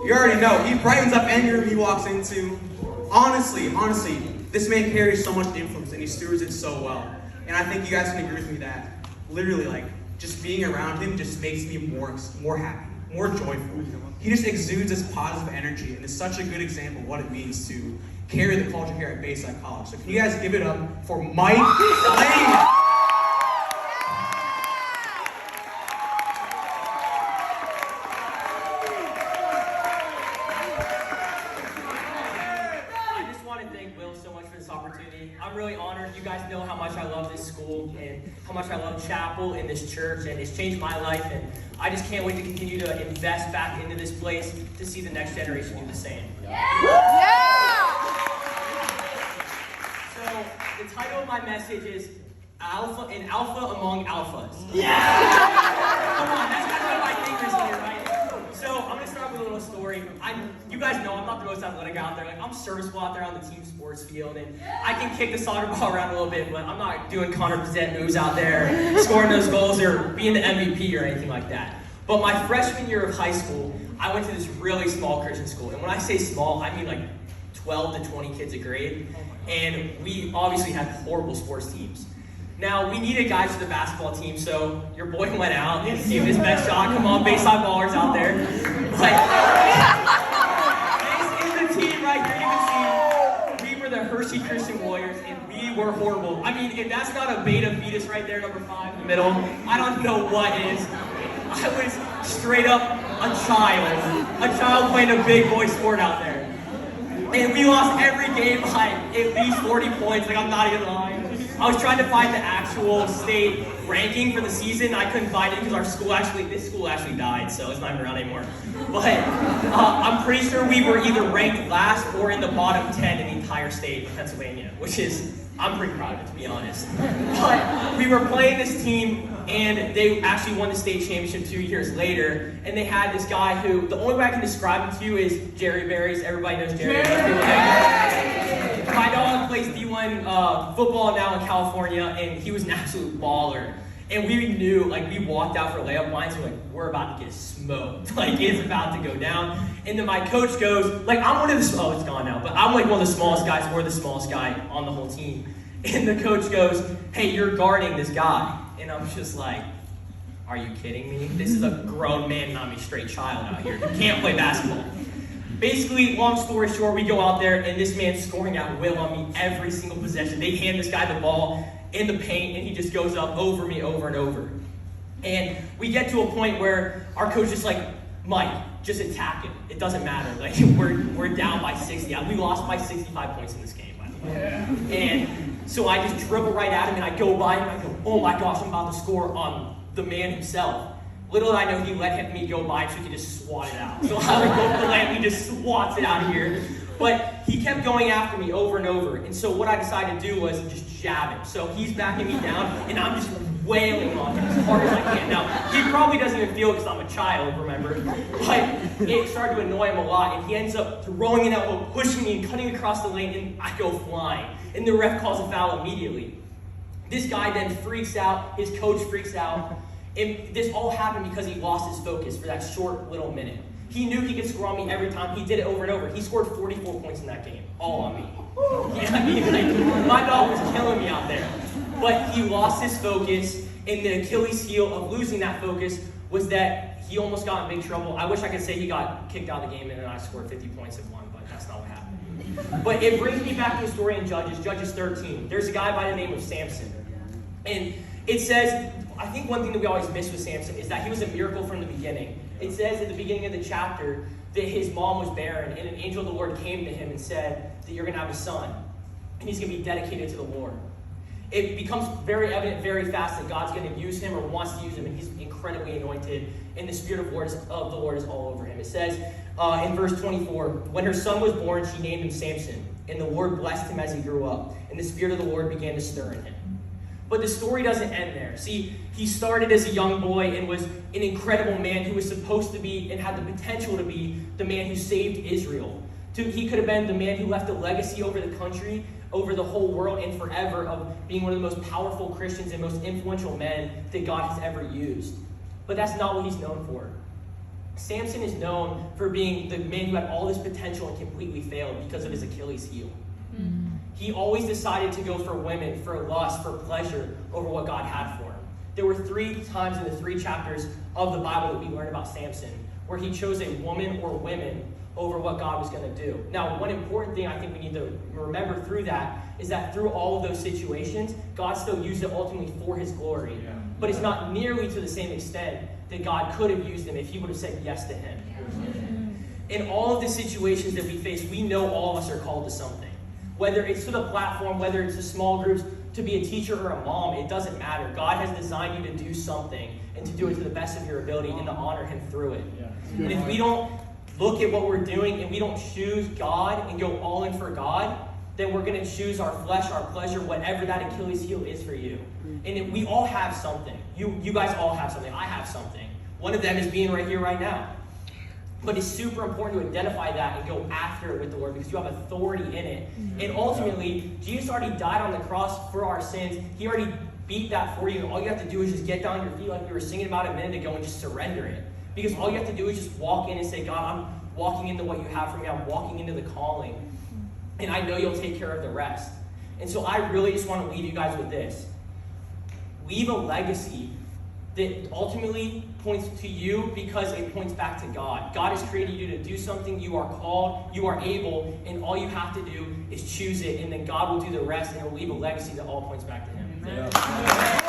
You already know. He brightens up any room he walks into. Honestly, this man carries so much influence and he stewards it so well. And I think you guys can agree with me that literally, like, just being around him just makes me more happy, more joyful. He just exudes this positive energy and is such a good example of what it means to carry the culture here at Bayside College. So can you guys give it up for Mike Lane? I'm really honored. You guys know how much I love this school and how much I love chapel and this church, and it's changed my life, and I just can't wait to continue to invest back into this place to see the next generation do the same. Yeah! So the title of my message is Alpha Among Alphas. Yeah! Come on, that's kind of my fingers here, right? So I'm gonna start with a little story. You guys know I'm not the most athletic guy out there. Like, I'm serviceable out there on the team sports field, and I can kick the soccer ball around a little bit, but I'm not doing Connor Pizzette moves out there, scoring those goals or being the MVP or anything like that. But my freshman year of high school, I went to this really small Christian school, and when I say small, I mean like 12 to 20 kids a grade, and we obviously had horrible sports teams. Now, we needed guys for the basketball team, so your boy went out and gave his best shot. Come on, Bayside Ballers out there. But this is the team right here. You can see we were the Hershey Christian Warriors, and we were horrible. I mean, if that's not a beta fetus right there, number 5 in the middle, I don't know what is. I was straight up a child playing a big boy sport out there. And we lost every game by at least 40 points, like I'm not even lying. I was trying to find the actual state ranking for the season. I couldn't find it because this school actually died, so it's not even around anymore. But I'm pretty sure we were either ranked last or in the bottom 10 in the entire state of Pennsylvania, which is, I'm pretty proud of it, to be honest. But we were playing this team, and they actually won the state championship 2 years later, and they had this guy who, the only way I can describe him to you is Jerry Berries. Everybody knows Jerry Berries. My dog plays D1 football now in California, and he was an absolute baller. And we knew, like, we walked out for layup lines, and we're like, we're about to get smoked. Like, it's about to go down. And then my coach goes, like, I'm one of the, it's gone now, but I'm like one of the smallest guys, or the smallest guy on the whole team. And the coach goes, hey, you're guarding this guy. And I'm just like, are you kidding me? This is a grown man, not a straight child out here who can't play basketball. Basically, long story short, we go out there, and this man's scoring at will on me every single possession. They hand this guy the ball in the paint, and he just goes up over me over and over. And we get to a point where our coach is like, Mike, just attack him. It doesn't matter. Like, we're down by 60. We lost by 65 points in this game, by the way. Yeah. And so I just dribble right at him, and I go by him, and I go, oh my gosh, I'm about to score on the man himself. Little did I know he let me go by so he could just swat it out. So I would go to the lane, he just swats it out of here. But he kept going after me over and over. And so what I decided to do was just jab him. So he's backing me down, and I'm just wailing on him as hard as I can. Now, he probably doesn't even feel it because I'm a child, remember? But it started to annoy him a lot, and he ends up throwing an elbow, pushing me, and cutting across the lane, and I go flying. And the ref calls a foul immediately. This guy then freaks out, his coach freaks out, and this all happened because he lost his focus for that short little minute. He knew he could score on me every time. He did it over and over. He scored 44 points in that game, all on me. Yeah, I mean, like, my dog was killing me out there. But he lost his focus, and the Achilles heel of losing that focus was that he almost got in big trouble. I wish I could say he got kicked out of the game and then I scored 50 points and won, but that's not what happened. But it brings me back to a story in Judges 13. There's a guy by the name of Samson. And it says, I think one thing that we always miss with Samson is that he was a miracle from the beginning. It says at the beginning of the chapter that his mom was barren, and an angel of the Lord came to him and said that you're going to have a son, and he's going to be dedicated to the Lord. It becomes very evident very fast that God's going to use him or wants to use him, and he's incredibly anointed, and the Spirit of the Lord is all over him. It says in verse 24, when her son was born, she named him Samson, and the Lord blessed him as he grew up, and the Spirit of the Lord began to stir in him. But the story doesn't end there. See, he started as a young boy and was an incredible man who was supposed to be and had the potential to be the man who saved Israel. He could have been the man who left a legacy over the country, over the whole world, and forever of being one of the most powerful Christians and most influential men that God has ever used. But that's not what he's known for. Samson is known for being the man who had all this potential and completely failed because of his Achilles heel. He always decided to go for women, for lust, for pleasure, over what God had for him. There were 3 times in the 3 chapters of the Bible that we learn about Samson where he chose a woman or women over what God was going to do. Now, one important thing I think we need to remember through that is that through all of those situations, God still used it ultimately for his glory. Yeah. But it's not nearly to the same extent that God could have used him if he would have said yes to him. Yeah. In all of the situations that we face, we know all of us are called to something. Whether it's to the platform, whether it's to small groups, to be a teacher or a mom, it doesn't matter. God has designed you to do something and to do it to the best of your ability and to honor him through it. Yeah. And if we don't look at what we're doing and we don't choose God and go all in for God, then we're going to choose our flesh, our pleasure, whatever that Achilles heel is for you. And we all have something. You guys all have something. I have something. One of them is being right here, right now. But it's super important to identify that and go after it with the Lord because you have authority in it. And ultimately, Jesus already died on the cross for our sins. He already beat that for you. And all you have to do is just get down on your feet like we were singing about a minute ago and just surrender it. Because all you have to do is just walk in and say, God, I'm walking into what you have for me. I'm walking into the calling. And I know you'll take care of the rest. And so I really just want to leave you guys with this. Leave a legacy that ultimately points to you because it points back to God. God has created you to do something. You are called. You are able. And all you have to do is choose it. And then God will do the rest. And it will leave a legacy that all points back to him. Amen.